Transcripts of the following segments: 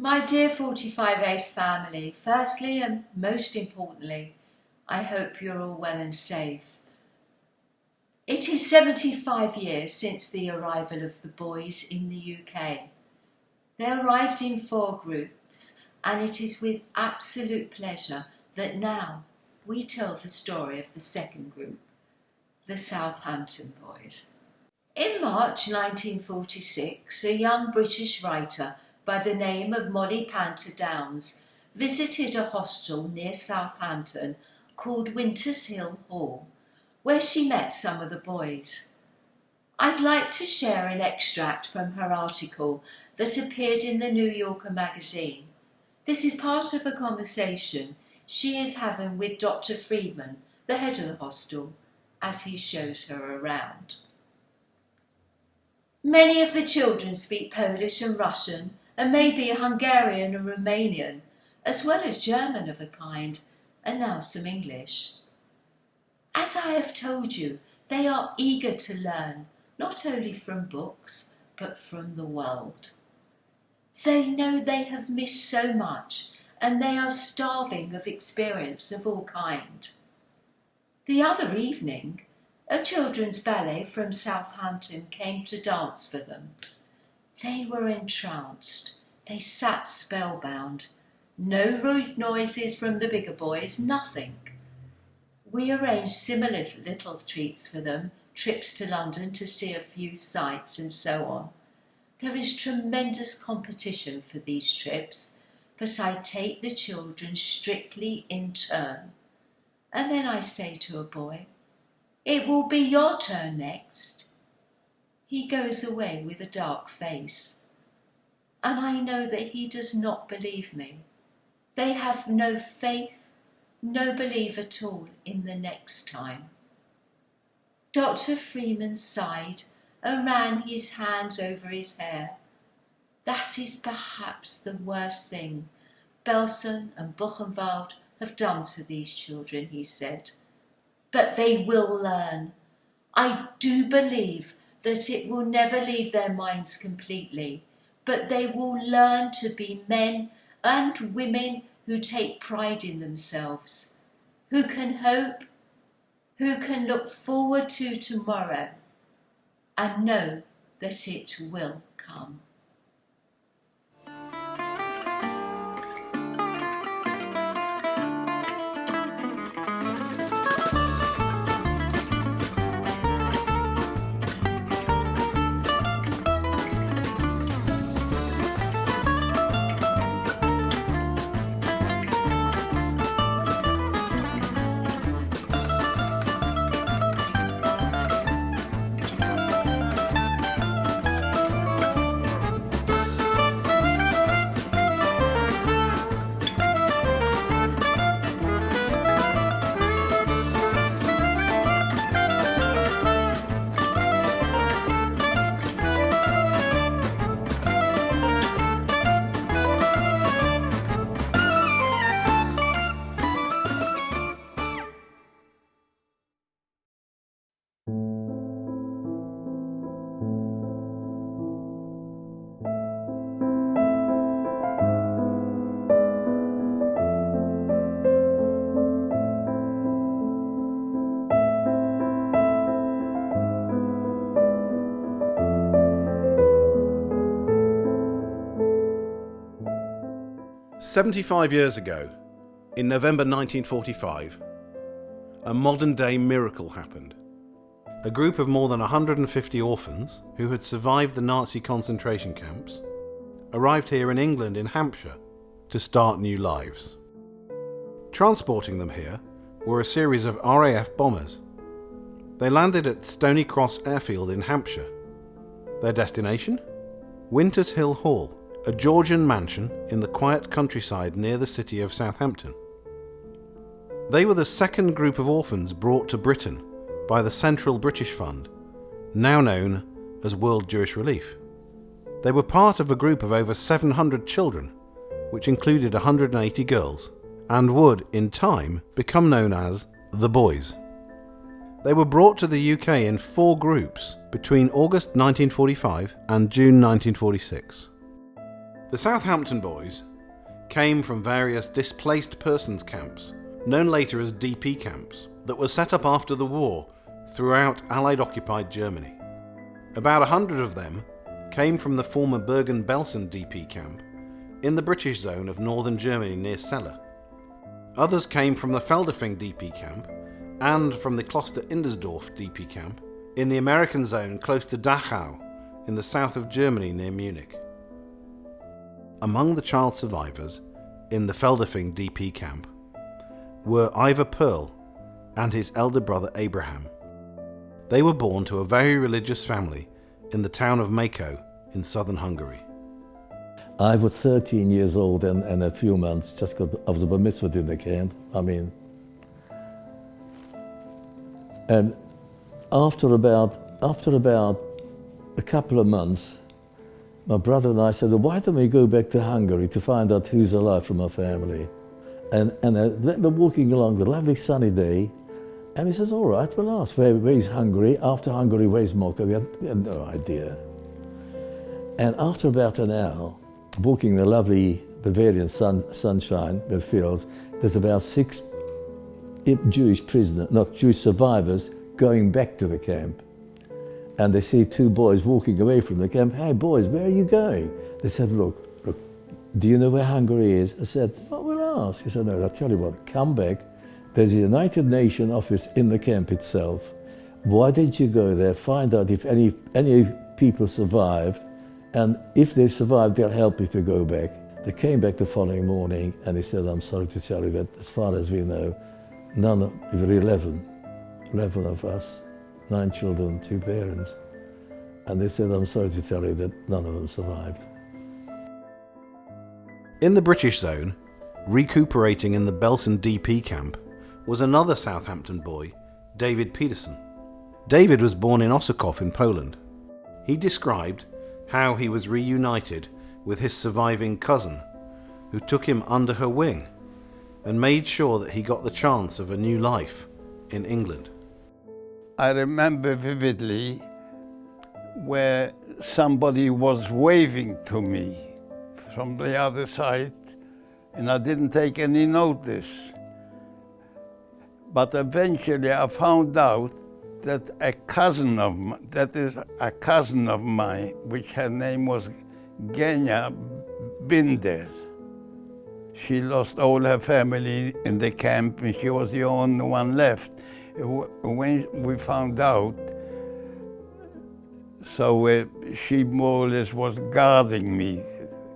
My dear 45A family, firstly and most importantly, I hope you're all well and safe. It is 75 years since the arrival of the boys in the UK. They arrived in 4 groups, and it is with absolute pleasure that now we tell the story of the second group, the Southampton Boys. In March 1946, a young British writer by the name of Molly Panter Downs visited a hostel near Southampton called Winters Hill Hall, where she met some of the boys. I'd like to share an extract from her article that appeared in the New Yorker magazine. This is part of a conversation she is having with Dr. Friedman, the head of the hostel, as he shows her around. Many of the children speak Polish and Russian, and maybe Hungarian and Romanian, as well as German of a kind, and now some English. As I have told you, they are eager to learn, not only from books, but from the world. They know they have missed so much, and they are starving of experience of all kind. The other evening, a children's ballet from Southampton came to dance for them. They were entranced. They sat spellbound. No rude noises from the bigger boys, nothing. We arranged similar little treats for them, trips to London to see a few sights and so on. There is tremendous competition for these trips, but I take the children strictly in turn. And then I say to a boy, "It will be your turn next." He goes away with a dark face, and I know that he does not believe me. They have no faith, no belief at all in the next time. Dr. Freeman sighed and ran his hands over his hair. That is perhaps the worst thing Belson and Buchenwald have done to these children, he said. But they will learn. I do believe that it will never leave their minds completely, but they will learn to be men and women who take pride in themselves, who can hope, who can look forward to tomorrow and know that it will come. "75 years ago, in November 1945, a modern-day miracle happened. A group of more than 150 orphans who had survived the Nazi concentration camps arrived here in England in Hampshire to start new lives. Transporting them here were a series of RAF bombers. They landed at Stony Cross Airfield in Hampshire. Their destination? Winters Hill Hall, a Georgian mansion in the quiet countryside near the city of Southampton. They were the second group of orphans brought to Britain by the Central British Fund, now known as World Jewish Relief. They were part of a group of over 700 children, which included 180 girls, and would, in time, become known as the Boys. They were brought to the UK in 4 groups between August 1945 and June 1946. The Southampton Boys came from various displaced persons camps, known later as DP camps, that were set up after the war throughout Allied-occupied Germany. About 100 of them came from the former Bergen-Belsen DP camp in the British zone of northern Germany near Celle. Others came from the Feldafing DP camp and from the Kloster-Indersdorf DP camp in the American zone close to Dachau in the south of Germany near Munich. Among the child survivors in the Feldafing DP camp were Ivor Pearl and his elder brother Abraham. They were born to a very religious family in the town of Mako in southern Hungary. I was 13 years old and a few months, just got of the bar mitzvah in the camp. And after about a couple of months, my brother and I said, well, why don't we go back to Hungary to find out who's alive from our family? And I remember walking along a lovely sunny day, and he says, all right, we'll ask, where's Hungary? After Hungary, where's Moscow? We had no idea. And after about an hour, walking the lovely Bavarian sunshine, the fields, there's about 6 Jewish prisoners, not Jewish survivors, going back to the camp. And they see 2 boys walking away from the camp. Hey boys, where are you going? They said, look, do you know where Hungary is? I said, well, we'll ask. He said, no, I'll tell you what, come back. There's a United Nations office in the camp itself. Why don't you go there, find out if any people survived, and if they survived, they'll help you to go back. They came back the following morning, and they said, I'm sorry to tell you that as far as we know, there were 11 of us, 9 children, 2 parents. And they said, I'm sorry to tell you that none of them survived. In the British zone, recuperating in the Belsen DP camp, was another Southampton boy, David Peterson. David was born in Ossikoff in Poland. He described how he was reunited with his surviving cousin, who took him under her wing and made sure that he got the chance of a new life in England. I remember vividly where somebody was waving to me from the other side, and I didn't take any notice. But eventually I found out that a cousin of mine, which her name was Genia Binder. She lost all her family in the camp, and she was the only one left. When we found out, so she more or less was guarding me,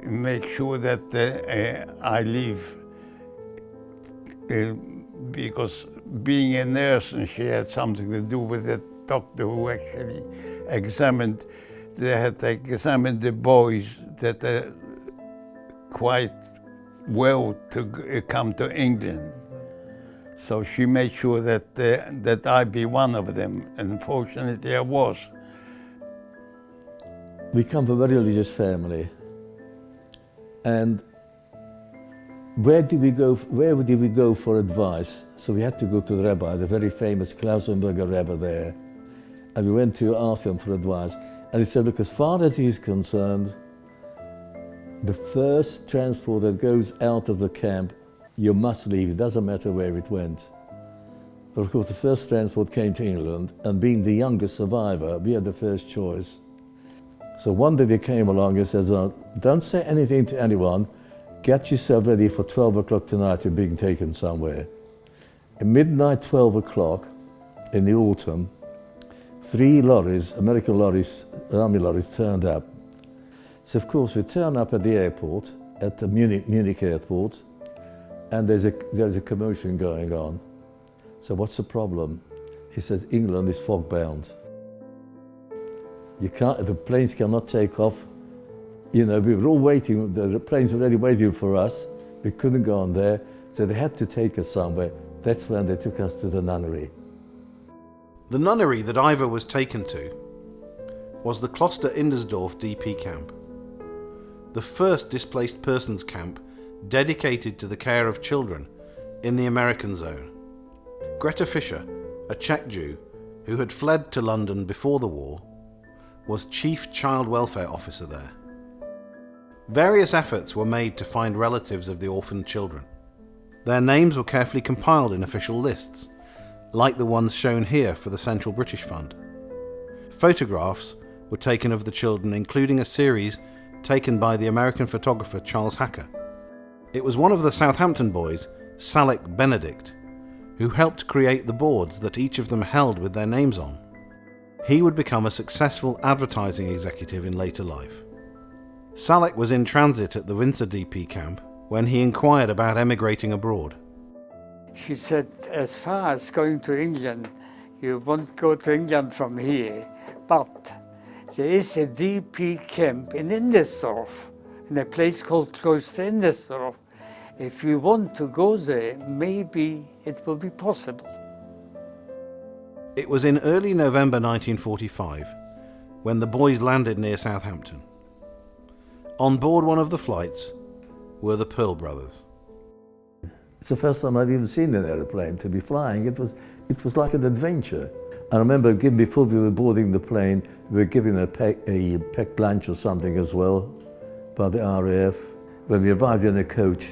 make sure that I leave, because being a nurse, and she had something to do with the doctor who actually examined, they had examined the boys that are quite well to come to England. So she made sure that I be one of them, and fortunately I was. We come from a very religious family, and where did we go for advice? So we had to go to the rabbi, the very famous Klausenberger rabbi there, and we went to ask him for advice. And he said, look, as far as he's concerned, the first transport that goes out of the camp, you must leave. It doesn't matter where it went. But of course, the first transport came to England, and being the youngest survivor, we had the first choice. So one day they came along and says, don't say anything to anyone. Get yourself ready for 12 o'clock tonight, you're being taken somewhere. At midnight, 12 o'clock in the autumn, 3 lorries, American lorries, army lorries, turned up. So of course we turn up at the airport, at the Munich airport, and there's a commotion going on. So what's the problem? He says, England is fog bound. The planes cannot take off. You know, we were all waiting, the planes were already waiting for us. We couldn't go on there, so they had to take us somewhere. That's when they took us to the nunnery. The nunnery that Ivor was taken to was the Kloster-Indersdorf DP camp, the first displaced persons camp dedicated to the care of children in the American zone. Greta Fischer, a Czech Jew who had fled to London before the war, was Chief Child Welfare Officer there. Various efforts were made to find relatives of the orphaned children. Their names were carefully compiled in official lists, like the ones shown here for the Central British Fund. Photographs were taken of the children, including a series taken by the American photographer Charles Hacker. It was one of the Southampton Boys, Salek Benedict, who helped create the boards that each of them held with their names on. He would become a successful advertising executive in later life. Salek was in transit at the Windsor DP camp when he inquired about emigrating abroad. She said, as far as going to England, you won't go to England from here, but there is a DP camp in Indersdorf, in a place called Kloster Indersdorf. If you want to go there, maybe it will be possible. It was in early November 1945 when the boys landed near Southampton. On board one of the flights were the Pearl brothers. It's the first time I've even seen an aeroplane to be flying. It was like an adventure. I remember before we were boarding the plane, we were given a packed lunch or something as well by the RAF. When we arrived in a coach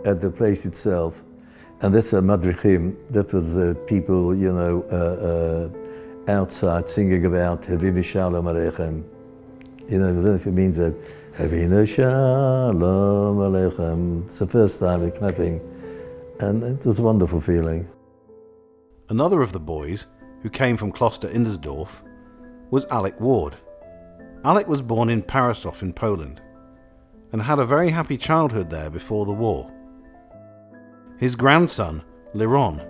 at the place itself, and that's a madrichim, that was the people, you know, outside singing about Havinu Shalom Aleichem. You know, I don't know if it means that, Havinu Shalom Aleichem. It's the first time we're clapping, and it was a wonderful feeling. Another of the boys, who came from Kloster Indersdorf, was Alec Ward. Alec was born in Parasov in Poland and had a very happy childhood there before the war. His grandson, Liron,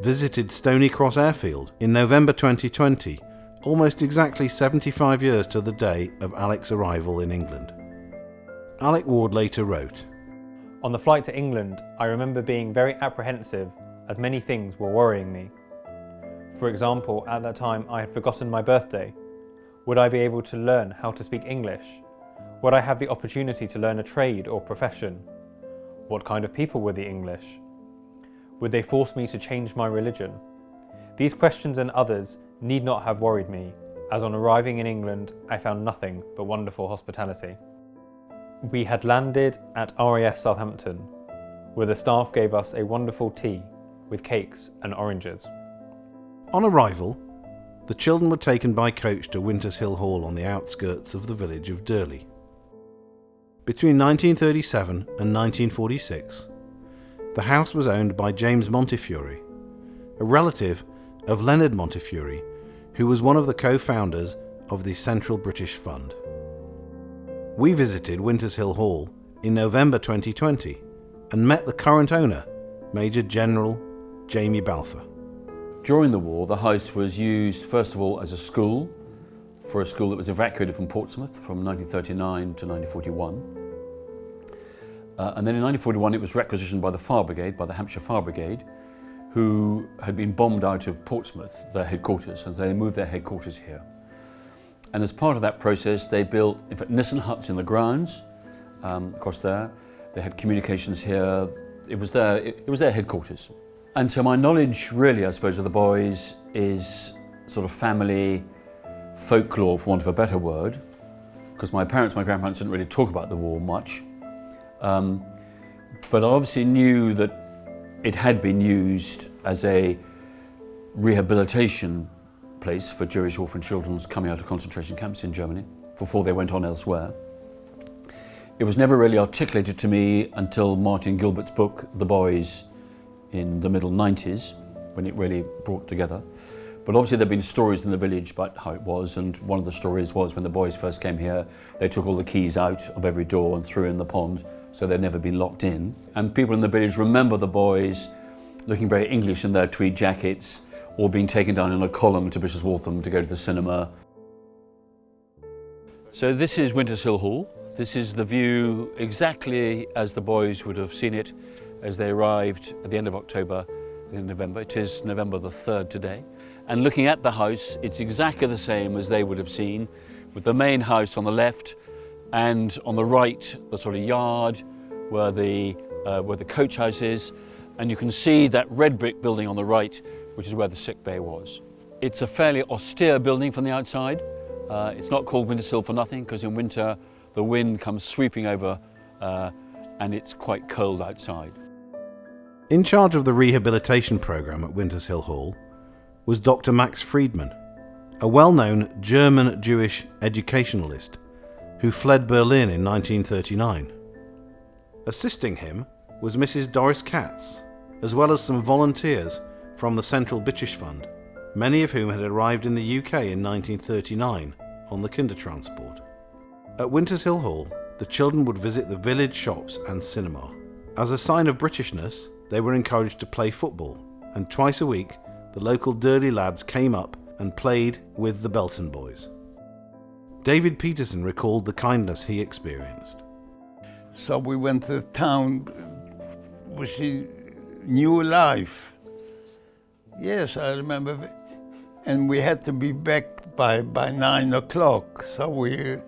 visited Stony Cross Airfield in November 2020, almost exactly 75 years to the day of Alec's arrival in England. Alec Ward later wrote, "On the flight to England, I remember being very apprehensive as many things were worrying me. For example, at that time I had forgotten my birthday. Would I be able to learn how to speak English? Would I have the opportunity to learn a trade or profession? What kind of people were the English? Would they force me to change my religion? These questions and others need not have worried me, as on arriving in England I found nothing but wonderful hospitality. We had landed at RAF Southampton, where the staff gave us a wonderful tea with cakes and oranges. On arrival, the children were taken by coach to Winters Hill Hall on the outskirts of the village of Durley. Between 1937 and 1946, the house was owned by James Montefiore, a relative of Leonard Montefiore, who was one of the co-founders of the Central British Fund. We visited Winters Hill Hall in November 2020 and met the current owner, Major General Jamie Balfour. During the war, the house was used first of all as a school, for a school that was evacuated from Portsmouth from 1939 to 1941. And then in 1941 it was requisitioned by the Fire Brigade, by the Hampshire Fire Brigade, who had been bombed out of Portsmouth, their headquarters, and they moved their headquarters here. And as part of that process, they built, in fact, Nissen huts in the grounds across there. They had communications here. It was their headquarters. And so my knowledge, really, I suppose, of the boys is sort of family folklore, for want of a better word, because my grandparents didn't really talk about the war much. But I obviously knew that it had been used as a rehabilitation place for Jewish orphan children coming out of concentration camps in Germany before they went on elsewhere. It was never really articulated to me until Martin Gilbert's book, The Boys, in the middle 90s, when it really brought together. But obviously there'd been stories in the village about how it was, and one of the stories was when the boys first came here, they took all the keys out of every door and threw in the pond, so they'd never been locked in. And people in the village remember the boys looking very English in their tweed jackets, or being taken down in a column to Bishopswaltham to go to the cinema. So this is Winters Hill Hall. This is the view exactly as the boys would have seen it as they arrived at the end of October in November. It is November the 3rd today. And looking at the house, it's exactly the same as they would have seen, with the main house on the left, and on the right, the sort of yard where the coach house is. And you can see that red brick building on the right, which is where the sick bay was. It's a fairly austere building from the outside. It's not called Winters Hill for nothing, because in winter, the wind comes sweeping over and it's quite cold outside. In charge of the rehabilitation programme at Winters Hill Hall was Dr. Max Friedman, a well-known German Jewish educationalist who fled Berlin in 1939. Assisting him was Mrs. Doris Katz, as well as some volunteers from the Central British Fund, many of whom had arrived in the UK in 1939 on the Kindertransport. At Winters Hill Hall, the children would visit the village shops and cinema. As a sign of Britishness, they were encouraged to play football, and twice a week, the local Durley lads came up and played with the Southampton Boys. David Peterson recalled the kindness he experienced. So we went to the town, which is new life. Yes, I remember. And we had to be back by 9 o'clock. So we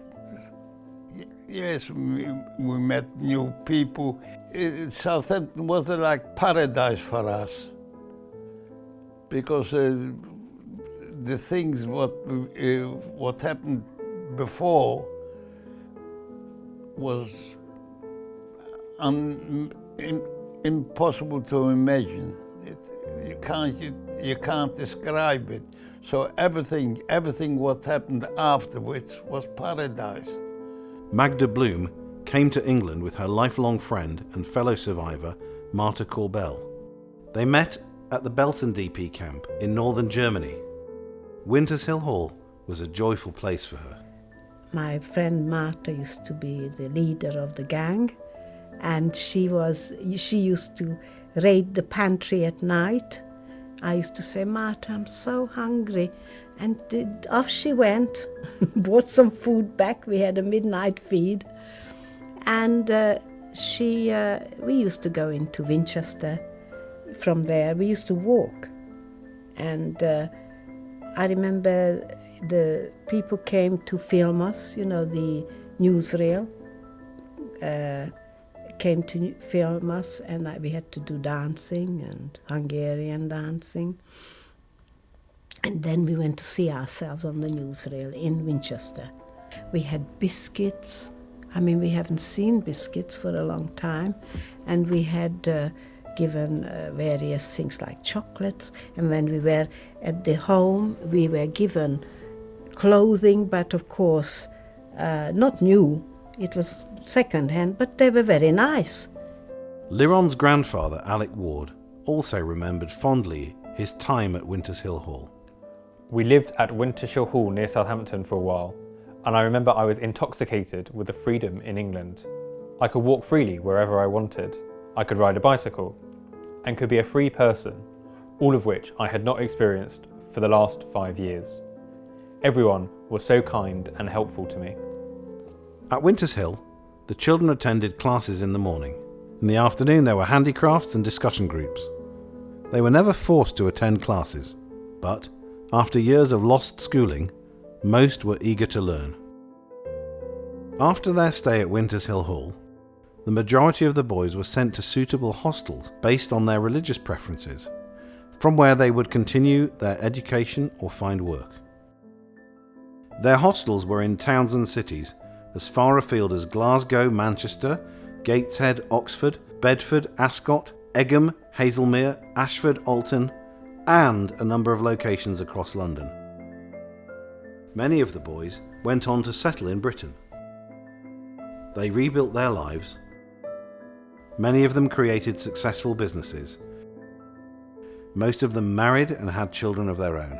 met new people. Southampton was like paradise for us. Because the things what happened before was impossible to imagine. You can't describe it. So everything what happened afterwards was paradise. Magda Bloom came to England with her lifelong friend and fellow survivor, Marta Corbell. They met at the Belsen DP camp in northern Germany. Winters Hill Hall was a joyful place for her. My friend Marta used to be the leader of the gang, and she used to raid the pantry at night. I used to say, Marta, I'm so hungry. And off she went, brought some food back. We had a midnight feed. And we used to go into Winchester. From there, we used to walk. And I remember the people came to film us, the newsreel came to film us, and we had to do dancing and Hungarian dancing. And then we went to see ourselves on the newsreel in Winchester. We had biscuits. We haven't seen biscuits for a long time. And we had given various things like chocolates. And when we were at the home, we were given clothing, but of course not new. It was second-hand, but they were very nice. Liron's grandfather, Alec Ward, also remembered fondly his time at Winters Hill Hall. We lived at Winters Hill Hall near Southampton for a while, and I remember I was intoxicated with the freedom in England. I could walk freely wherever I wanted. I could ride a bicycle, and could be a free person, all of which I had not experienced for the last 5 years. Everyone was so kind and helpful to me. At Winters Hill, the children attended classes in the morning. In the afternoon there were handicrafts and discussion groups. They were never forced to attend classes, but after years of lost schooling, most were eager to learn. After their stay at Winters Hill Hall, the majority of the boys were sent to suitable hostels based on their religious preferences, from where they would continue their education or find work. Their hostels were in towns and cities as far afield as Glasgow, Manchester, Gateshead, Oxford, Bedford, Ascot, Egham, Haslemere, Ashford, Alton, and a number of locations across London. Many of the boys went on to settle in Britain. They rebuilt their lives. Many of them created successful businesses. Most of them married and had children of their own.